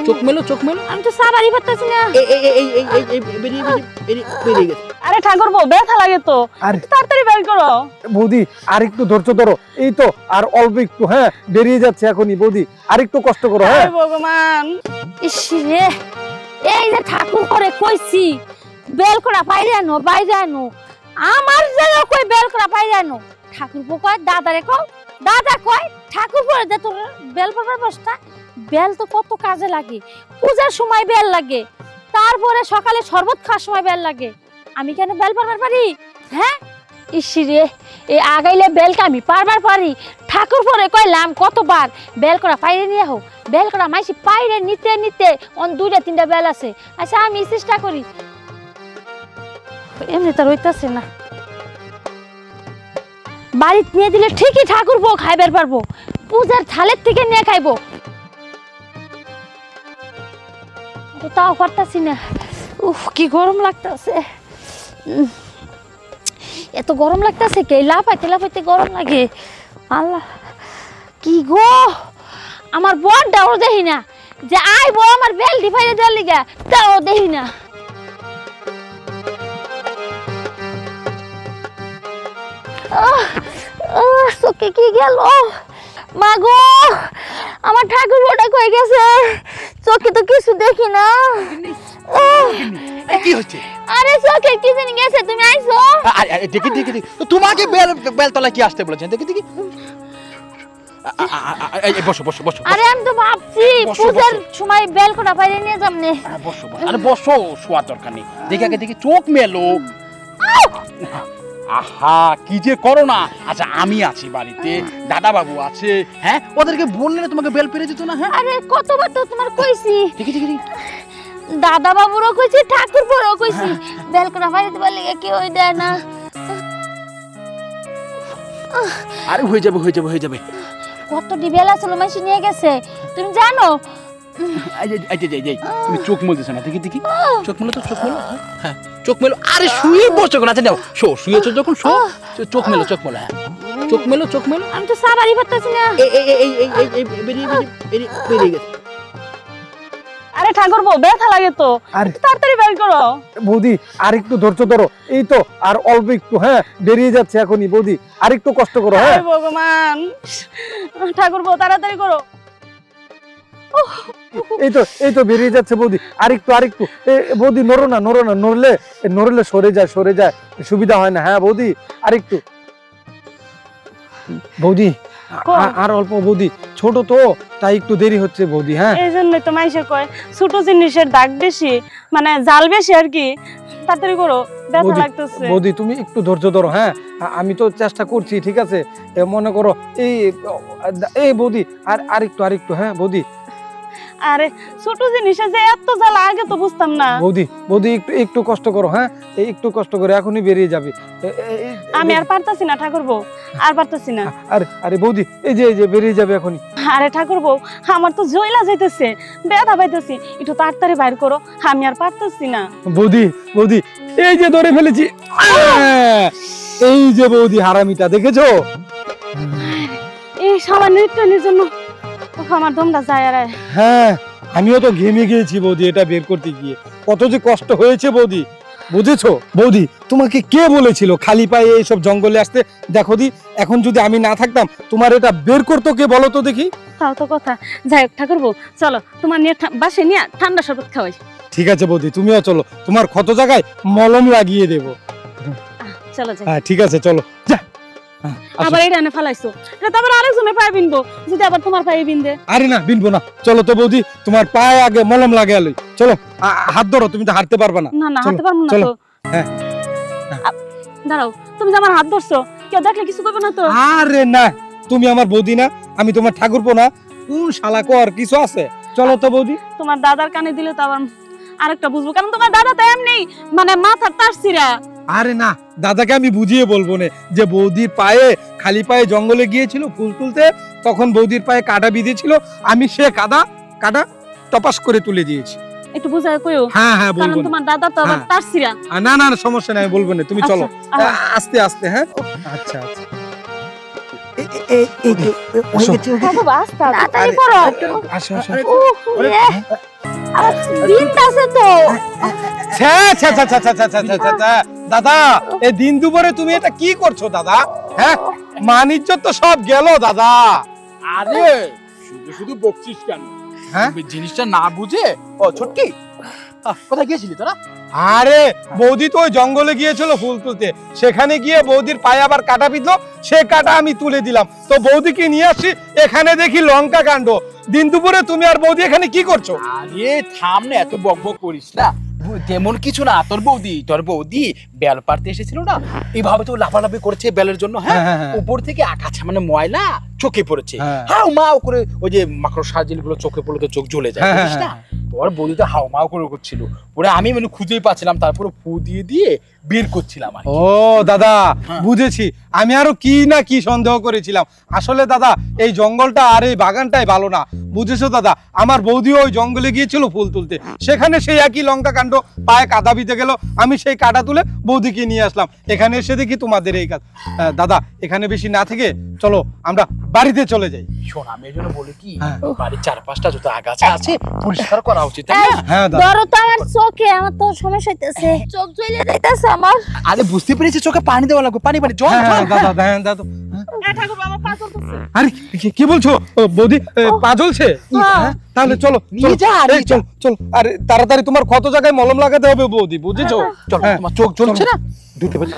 চোখ মেলো চোখ মেলো। আমি তো সাবারই পারতাছি না। এই বেরিয়ে গেছে। আরে ঠাকুর বউ ব্যথা লাগে তো, তাড়াতাড়ি বের করো। বৌদি আর একটু ধৈর্য ধরো, এই তো আর অল্প একটু, হ্যাঁ বেরিয়ে যাচ্ছে এখনই। বৌদি আর একটু কষ্ট করো। হ্যাঁ ভগবান, ইস রে, এই যে ঠাকুর করে কইছি বেল করা বাইরে আনো, আমার যেন কই বেল করা বাইরে আনো। ঠাকুর বউ কয় দাদারে কও, দাদা কয় ঠাকুর পরে দে তোর বেল পড়ার বস্তা। বেল তো কত কাজে লাগে, পূজার সময় বেল লাগে, তারপরে সকালে শরবত খাওয়ার সময় বেল লাগে। আমি কেন বেল পারবার পারি? হ্যাঁ ইসিরে, এই আগাইলে বেলকা আমি পারবার পারি। ঠাকুর পরে কইলাম কতবার বেল করা পাইরে নিয়ে হোক, বেল করা মাইসি পাইরে নিতে নিতে অন 2-3টা বেল আছে। আচ্ছা আমি চেষ্টা করি, এমনি তো রইতাছে না। বাড়িতে নিয়ে দিলে ঠিকই ঠাকুর বউ খাইবার পারবো, পূজার থালের থেকে নিয়ে খাইবো। তাও পারতাছি না। উফ কি গরম লাগতেছে, এত গরম লাগতেছে কে লাফাইতে গরম লাগে। আল্লাহ কি গো, আমার বড়টাও দেখি না যে আইবো আমার বেলটি ফাইরে দেওয়ার লিগা, তাও দেখি না। চোখে কি গেল মা গো, আমার ঠাকুর ওটা কই গেছে, চোখে তো কিছু দেখি না। কি হচ্ছে? আরে চোখে কি জানি গেছে, তুমি আইছো? দেখি তোমাকে বেলতলা কি আসতে বলেছেন? দেখি বসো। আরে আমি তো ভাবছি পূজার সময় বেল কোটা বাইরে নিয়ে যামনে। বসো আরে বসো, শোয়ার দরকার নেই। দেখি চোখ মেলো। আহা কি যে করো না। আচ্ছা আমি আছি বাড়িতে, দাদা বাবু আছে, হ্যাঁ ওদেরকে বললে না তোমাকে বেল পেরে দিত না? হ্যাঁ আরে কতবার তো তোমার কইছি। দেখি দাদা বাবুরও কইছি, ঠাকুর বড়ও কইছি, বেল কোটা বাইরে দিবার লাগি কি হই দেয় না। আরে হয়ে যাবে। কত ডিবেল আসলে মাইসি নিয়ে গেছে তুমি জানো? তুমি চোখ মেলতেছ না? দেখি চোখ মেলো তো, হ্যাঁ চোখ মেলো। আরে শুয়ে বসো না, যাও শুয়েছো যখন চোখ মেলো। হ্যাঁ চোখ মেলো। আমি তো সাবারই পারতাছি না। বেরিয়ে গেছে। আরে ঠাকুর বউ ব্যথা লাগে তো, তাড়াতাড়ি বের করো। বৌদি আর একটু ধৈর্য ধরো, এই তো আর অল্প একটু, হ্যাঁ বেরিয়ে যাচ্ছে এখনই। বৌদি আর একটু কষ্ট করো। হ্যাঁ ভগবান, ঠাকুর বউ তাড়াতাড়ি করো। এই তো বেরিয়ে যাচ্ছে বৌদি। আরেকটু বৌদি নড়ো না, নড়লে সরে যায়, সুবিধা হয় না। হ্যাঁ বৌদি আরেকটু, বৌদি আর অল্প। বৌদি ছোট তো তাই একটু দেরি হচ্ছে বৌদি। হ্যাঁ এই জন্যই তো মাইসে কয় ছোট জিনিসের দাগ বেশি, মানে জাল বেশি আর কি। তাড়াতাড়ি করো, ব্যথা লাগতেছে। বৌদি তুমি একটু ধৈর্য ধরো। আমি তো চেষ্টা করছি, ঠিক আছে? মনে করো এই বৌদি আরেকটু। হ্যাঁ বৌদি, আরে ছোট জিনিসে যে এত জ্বালা আগে তো বুঝতাম না। বৌদি একটু কষ্ট করো। হ্যাঁ একটু কষ্ট করে এখনই বেরিয়ে যাবে। আমি আর পারতাছি না ঠাকুর বউ, আর পারতাছি না। আরে বৌদি এই যে বেরিয়ে যাবে এখনই। আরে ঠাকুর বউ, আমার তো জয়লা যাইতেছে, ব্যথা পাইতেছি, একটু তাড়াতাড়ি বাইর করো, আমি আর পারতাছি না। বৌদি এই যে ধরে ফেলেছি। এই যে বৌদি হারামিটা, দেখেছো? এই সামান্য একটুর জন্য আমার দমটা যায়। আর হ্যাঁ আমিও তো ঘেমে গিয়েছি বৌদি, এটা বের করতে গিয়ে কত যে কষ্ট হয়েছে বৌদি, বুঝেছো? বৌদি তোমাকে কে বলেছিল খালি পায়ে এইসব জঙ্গলে আসতে? দেখো দি, এখন যদি আমি না থাকতাম তোমার এটা বের করতো কে, বলো তো দেখি? তাও তো কথা। যাই হোক ঠাকুর বউ, চলো তোমার নিয়ে বাসে নিয়ে ঠান্ডা শরবত খাওয়াই। ঠিক আছে বৌদি, তুমিও চলো, তোমার ক্ষত জায়গায় মলম লাগিয়ে দেবো। চলো যাই। হ্যাঁ ঠিক আছে, চলো যা। আবার এই রানে ফালাইছো, এটা তো আবার আরেকজনের পায়ে বিনবো, যদি আবার তোমার পায়ে বিনদে। আরে না, বিনবো না। চলো তো বৌদি, তোমার পায়ে আগে মলম লাগে আলোই। চলো হাত ধরো, তুমি তো হাঁটতে পারবে না। না হাঁটতে পারবো না তো। হ্যাঁ দাঁড়াও, তুমি যে আমার হাত ধরছো, কেউ দেখলে কিছু করবে না তো? আরে না, তুমি আমার বৌদি না, আমি তোমার ঠাকুরপো না? কোন শালা কর কিছু আছে? চলো তো বৌদি। তোমার দাদার কানে দিলে তো আবার আরেকটা বুঝবো, কারণ তোমার দাদা তো এমনি মানে মাথার তার ছিঁড়া। আরে না, দাদাকে আমি বুঝিয়ে বলবো না যে বৌদির পায়ে খালি পায়ে জঙ্গলে গিয়েছিল ফুল তুলতে, তখন বৌদির পায়ে কাটা বিঁধেছিল, আমি সে কাটা টপাস করে তুলে দিয়েছি। একটু বুঝায় কইও। হ্যাঁ বলবো। কারণ তোমার দাদা তো আবার তার ছিঁড়া। না সমস্যা নাই, বলবো না, তুমি চলো আস্তে আস্তে। হ্যাঁ আচ্ছা। এই যে আসো। বাবা বাস তাড়াতাড়ি করো আসো আসো আর দিন আছে তো ছ্যা, ছ্যা, ছ্যা, ছ্যা, ছ্যা, ছ্যা, ছ্যা, ছ্যা, ছ্যা। দাদা এই দিন দুপুরে তুমি এটা কি করছো দাদা? হ্যাঁ, মান ইজ্জত তো সব গেল দাদা। আরে শুধু শুধু বকছিস কেন? হ্যাঁ? তুমি জিনিসটা না বুঝে ও ছটকি কোথায় গিয়েছিলি তোরা? আরে বৌদি তো ওই জঙ্গলে গিয়েছিল ফুল তুলতে, সেখানে গিয়ে বৌদির পায়ে আবার কাটা বিঁধলো, সে কাটা আমি তুলে দিলাম। তো বৌদিকে নিয়ে আসছি, এখানে দেখি লঙ্কা কাণ্ড। দিন দুপুরে তুমি আর বৌদি এখানে কি করছো? আরে থাম না, এত বক বক করিস না। তেমন কিছু না, তোর বৌদি বেল পাড়তে এসেছিল না, এইভাবে তো লাফালাফি করেছে বেলের জন্য। হ্যাঁ, হ্যাঁ, হ্যাঁ। উপর থেকে আকাশে মানে ময়লা চোখে পড়েছে। হ্যাঁ। হাউ মাউ করে ওই যে মাকড়সার জিনিসগুলো চোখে পড়লে তো চোখ জ্বলে যায়, হ্যাঁ, বুঝিস না? তোর বৌদি তো হাউ মাউ করে করছিল, ওরা আমি মানে খুঁজেই পাচ্ছিলাম, তারপরে ফু দিয়ে দিয়ে বের করছিলাম আর কি। ও দাদা হ্যাঁ। বুঝেছি, আমি আরো কি না কি সন্দেহ করেছিলাম। আসলে দাদা এই জঙ্গলটা আর এই বাগানটাই ভালো না, বুঝেছো দাদা? আমার বৌদিও ওই জঙ্গলে গিয়েছিল ফুল তুলতে, সেখানে সেই একই লঙ্কা কাণ্ড, পায়ে কাদা বিঁধে গেল। আমি সেই কাটা তুলে বৌদিকে নিয়ে আসলাম, এখানে এসে দেখি তোমাদের এই কাজ। দাদা এখানে বেশি না থেকে চলো আমরা বাড়িতে চলে যাই। শোন, আমি এই জন্য বলি কি, হ্যাঁ। বাড়ির 4-5টা যত আগাছা আছে পরিষ্কার করা উচিত, তাই না? হ্যাঁ দাদা। ধরো তো আমার চোখে, আমার তো সমস্যা হইতেছে, চোখ জ্বলে যাইতেছে আমার। আরে বুঝতে পেরেছি, চোখে পানি দেওয়া লাগবে, পানি পানি জল হ্যাঁ, জল। দাদা হ্যাঁ দাদা। ঠাকুর আমার পা চলতেছে। আরে কি বলছো ও, বৌদি পা জ্বলছে? হ্যাঁ। হ্যাঁ, তাহলে চলো নিয়ে যা, এই চল চল। আরে তাড়াতাড়ি তোমার ক্ষত জায়গায় মলম লাগাতে হবে বৌদি, বুঝেছো? চল, হ্যাঁ। তোমার চোখ জ্বলছে না, দুটো বাজে।